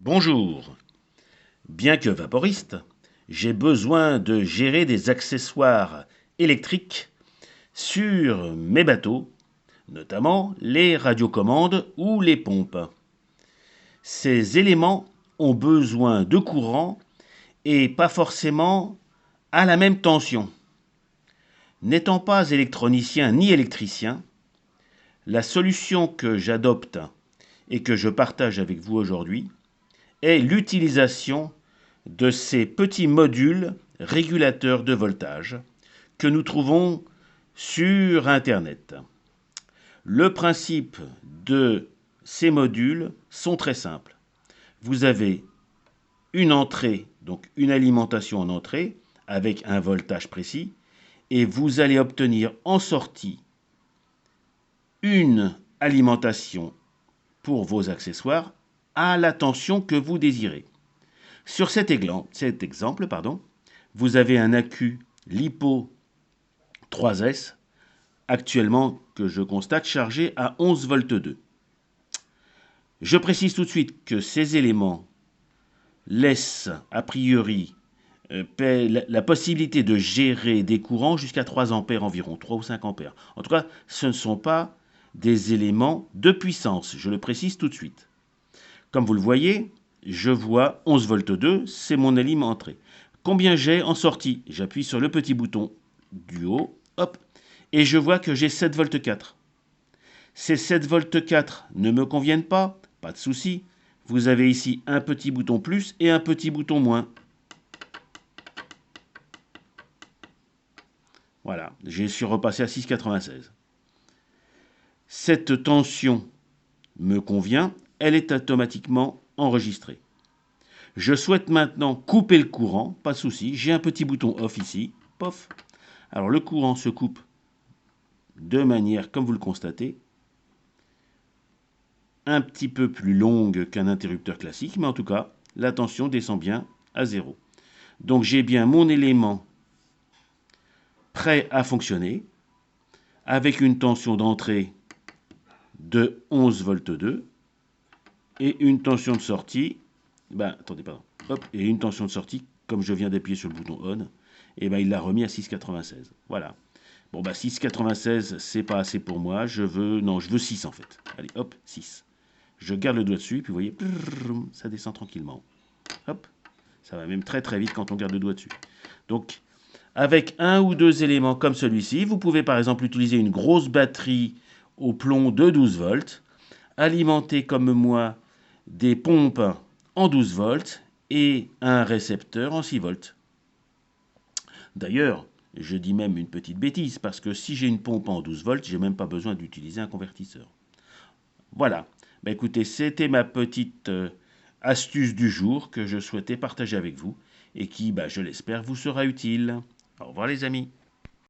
Bonjour. Bien que vaporiste, j'ai besoin de gérer des accessoires électriques sur mes bateaux, notamment les radiocommandes ou les pompes. Ces éléments ont besoin de courant et pas forcément à la même tension. N'étant pas électronicien ni électricien, la solution que j'adopte et que je partage avec vous aujourd'hui est l'utilisation de ces petits modules régulateurs de voltage que nous trouvons sur Internet. Le principe de ces modules sont très simples. Vous avez une entrée, donc une alimentation en entrée, avec un voltage précis, et vous allez obtenir en sortie une alimentation pour vos accessoires à la tension que vous désirez. Sur cet exemple, vous avez un accu LiPo 3S actuellement que je constate chargé à 11 volts 2. Je précise tout de suite que ces éléments laissent a priori la possibilité de gérer des courants jusqu'à 3 ampères environ, 3 ou 5 ampères. En tout cas, ce ne sont pas des éléments de puissance, je le précise tout de suite. Comme vous le voyez, je vois 11 volts 2, c'est mon élément entrée. Combien j'ai en sortie? J'appuie sur le petit bouton du haut, hop, et je vois que j'ai 7 volts 4. Ces 7 volts 4 ne me conviennent pas, pas de souci. Vous avez ici un petit bouton plus et un petit bouton moins. Voilà, j'ai suis repassé à 6,96. Cette tension me convient, elle est automatiquement enregistrée. Je souhaite maintenant couper le courant, pas de souci, j'ai un petit bouton off ici, pof. Alors le courant se coupe de manière, comme vous le constatez, un petit peu plus longue qu'un interrupteur classique, mais en tout cas, la tension descend bien à 0. Donc j'ai bien mon élément prêt à fonctionner, avec une tension d'entrée de 11 volts 2 et une tension de sortie, et une tension de sortie, comme je viens d'appuyer sur le bouton on, et il l'a remis à 6,96. Voilà. Bon 6,96 c'est pas assez pour moi, je veux 6 en fait. Allez, hop, 6. Je garde le doigt dessus, puis vous voyez, ça descend tranquillement. Hop, ça va même très très vite quand on garde le doigt dessus. Donc, avec un ou deux éléments comme celui-ci, vous pouvez par exemple utiliser une grosse batterie au plomb de 12 volts, alimenter comme moi des pompes en 12 volts et un récepteur en 6 volts. D'ailleurs, je dis même une petite bêtise, parce que si j'ai une pompe en 12 volts, j'ai même pas besoin d'utiliser un convertisseur. Voilà. Écoutez, c'était ma petite astuce du jour que je souhaitais partager avec vous et qui, je l'espère, vous sera utile. Au revoir les amis.